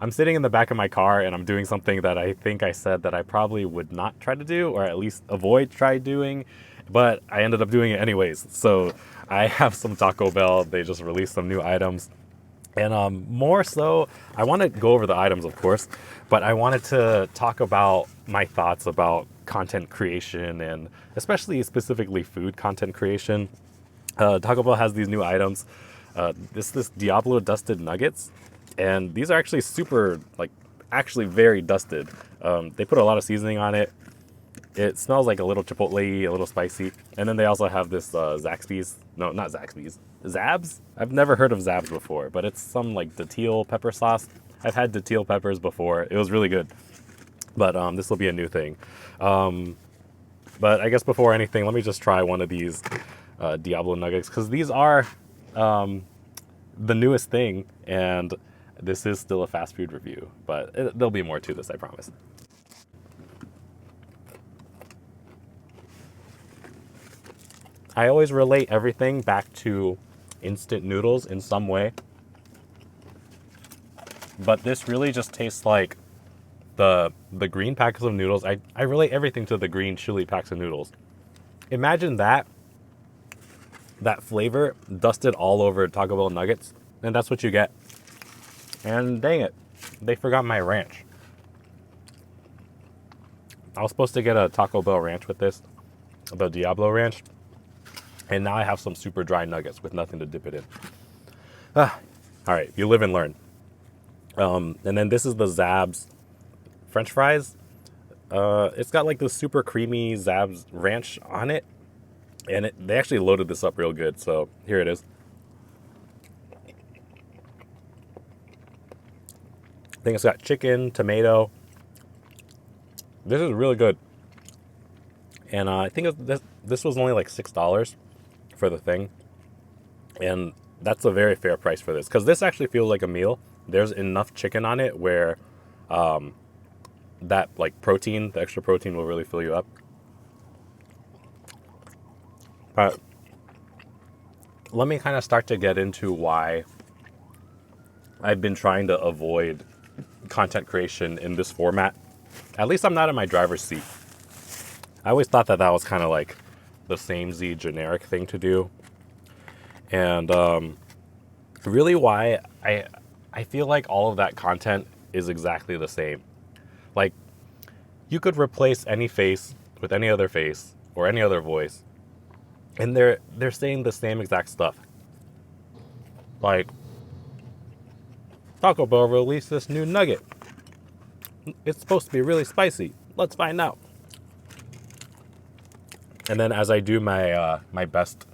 I'm sitting in the back of my car and I'm doing something that I think I said that I probably would not try to do, or at least avoid try doing, but I ended up doing it anyways. So I have some Taco Bell. They just released some new items. And more so, I want to go over the items, of course, but I wanted to talk about my thoughts about content creation and especially specifically food content creation. Taco Bell has these new items. This Diablo dusted nuggets, and these are actually super like actually very dusted. They put a lot of seasoning on it. It smells like a little chipotle, a little spicy. And then they also have this Zaxby's. No, not Zaxby's. Zabs? I've never heard of Zabs before, but it's some like datil pepper sauce. I've had datil peppers before. It was really good. But this will be a new thing. But I guess before anything, let me just try one of these Diablo nuggets because these are the newest thing, and this is still a fast food review. But there'll be more to this, I promise. I always relate everything back to instant noodles in some way, but this really just tastes like the green packets of noodles. I relate everything to the green chili packs of noodles. Imagine that flavor dusted all over Taco Bell nuggets, and that's what you get. And dang it, they forgot my ranch. I was supposed to get a Taco Bell ranch with this, the Diablo ranch, and now I have some super dry nuggets with nothing to dip it in. All right, you live and learn. And then this is the Zabs French fries. It's got like this super creamy Zabs ranch on it, and they actually loaded this up real good. So here it is. I think it's got chicken, tomato. This is really good, and I think this was only like $6 for the thing, and that's a very fair price for this because this actually feels like a meal. There's enough chicken on it where that like protein, the extra protein will really fill you up. But let me kind of start to get into why I've been trying to avoid content creation in this format. At least I'm not in my driver's seat. I always thought that that was kind of like the samey generic thing to do. And really why I feel like all of that content is exactly the same. Like, you could replace any face with any other face or any other voice, and they're saying the same exact stuff. Like, Taco Bell released this new nugget. It's supposed to be really spicy. Let's find out. And then as I do my my best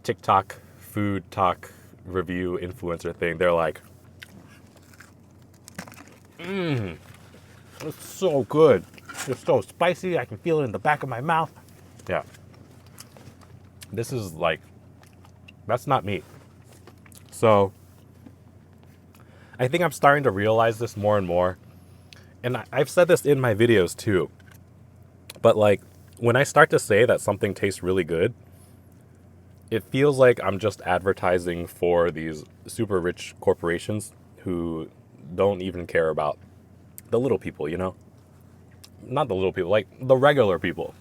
TikTok food talk review influencer thing, they're like, it's so good. It's so spicy. I can feel it in the back of my mouth. Yeah. This is like, that's not me. So I think I'm starting to realize this more and more. And I've said this in my videos too. But like, when I start to say that something tastes really good, it feels like I'm just advertising for these super rich corporations who don't even care about the little people, you know? Not the little people, like the regular people.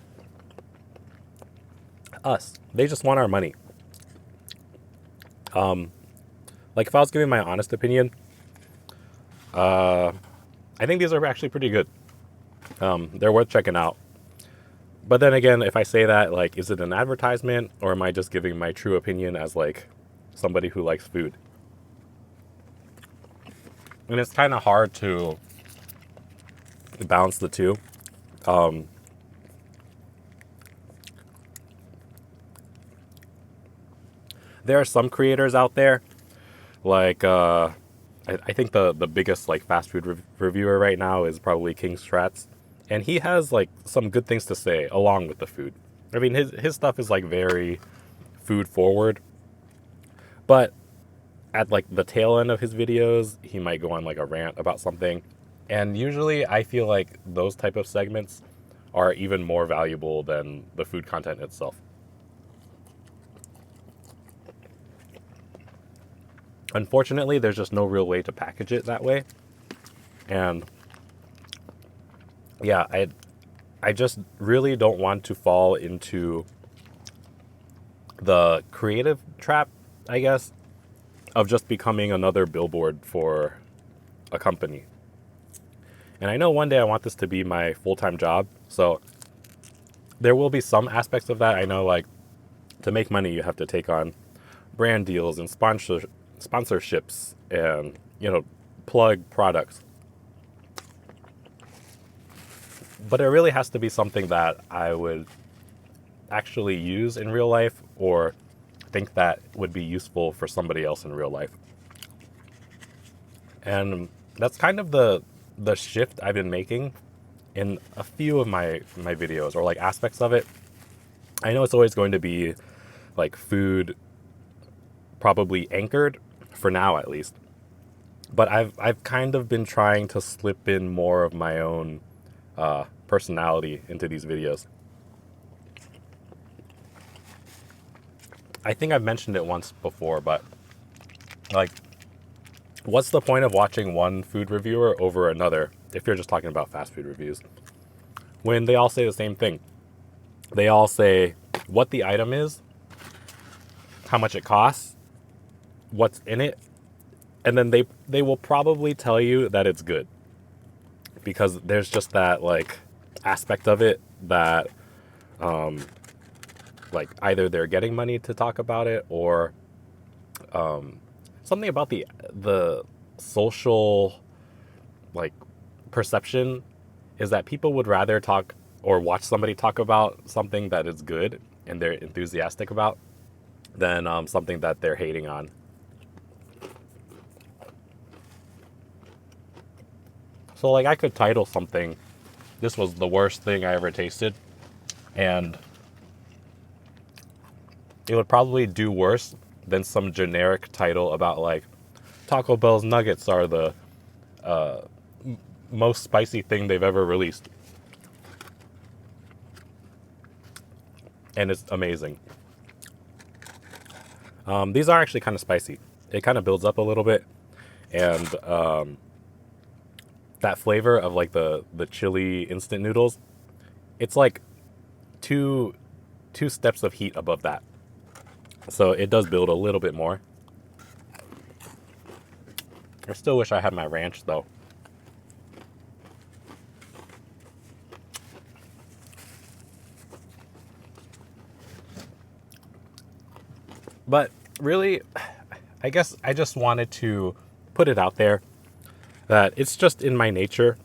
Us. They just want our money. Like if I was giving my honest opinion, I think these are actually pretty good. They're worth checking out. But then again, if I say that, like, is it an advertisement or am I just giving my true opinion as like somebody who likes food? And it's kind of hard to balance the two. There are some creators out there, like I think the biggest like fast food reviewer right now is probably King Strats, and he has like some good things to say along with the food. I mean, his stuff is like very food forward, but at like the tail end of his videos, he might go on like a rant about something, and usually I feel like those type of segments are even more valuable than the food content itself. Unfortunately, there's just no real way to package it that way. And yeah, I just really don't want to fall into the creative trap, I guess, of just becoming another billboard for a company. And I know one day I want this to be my full-time job, so there will be some aspects of that. I know, like, to make money, you have to take on brand deals and sponsorships and, plug products. But it really has to be something that I would actually use in real life or think that would be useful for somebody else in real life. And that's kind of the shift I've been making in a few of my videos, or like aspects of it. I know it's always going to be like food probably anchored for now, at least. But I've kind of been trying to slip in more of my own personality into these videos. I think I've mentioned it once before, but like, what's the point of watching one food reviewer over another if you're just talking about fast food reviews? When they all say the same thing. They all say what the item is, how much it costs, what's in it, and then they will probably tell you that it's good. Because there's just that, like, aspect of it that like, either they're getting money to talk about it, or something about the social, like, perception is that people would rather talk or watch somebody talk about something that is good and they're enthusiastic about than something that they're hating on. So, like, I could title something, "This was the worst thing I ever tasted," and it would probably do worse than some generic title about, like, Taco Bell's nuggets are the most spicy thing they've ever released. And it's amazing. These are actually kind of spicy. It kind of builds up a little bit. And that flavor of, like, the chili instant noodles, it's like two steps of heat above that. So it does build a little bit more. I still wish I had my ranch, though. But really, I guess I just wanted to put it out there that it's just in my nature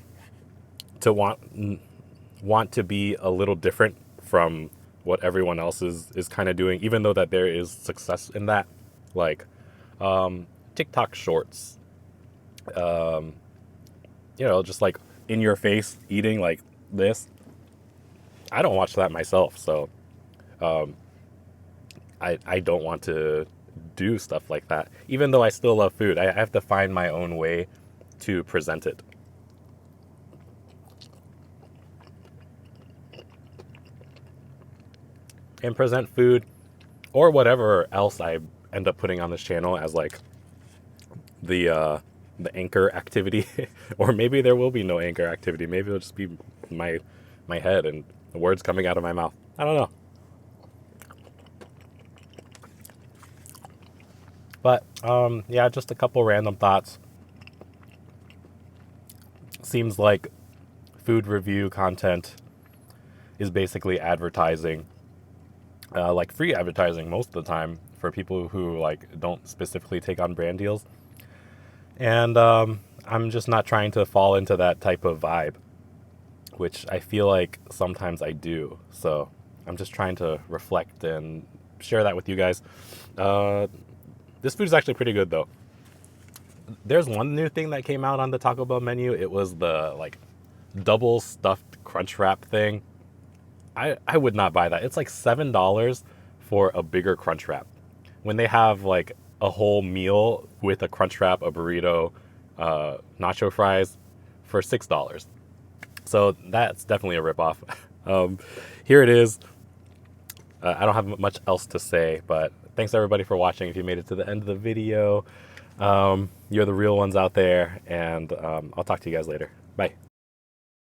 to want to be a little different from what everyone else is kind of doing, even though that there is success in that, like TikTok shorts, just like in your face eating like this. I don't watch that myself, so I don't want to do stuff like that. Even though I still love food, I have to find my own way to present it. And present food or whatever else I end up putting on this channel as, like, the anchor activity. Or maybe there will be no anchor activity. Maybe it'll just be my head and the words coming out of my mouth. I don't know. But yeah, just a couple random thoughts. Seems like food review content is basically advertising, like free advertising most of the time for people who, like, don't specifically take on brand deals. And I'm just not trying to fall into that type of vibe, which I feel like sometimes I do. So I'm just trying to reflect and share that with you guys. This food is actually pretty good, though. There's one new thing that came out on the Taco Bell menu. It was the, like, double stuffed crunch wrap thing. I would not buy that. It's like $7 for a bigger crunch wrap, when they have, like, a whole meal with a crunch wrap, a burrito, nacho fries for $6. So that's definitely a ripoff. Here it is. I don't have much else to say, but thanks everybody for watching. If you made it to the end of the video, You're the real ones out there, and I'll talk to you guys later. Bye.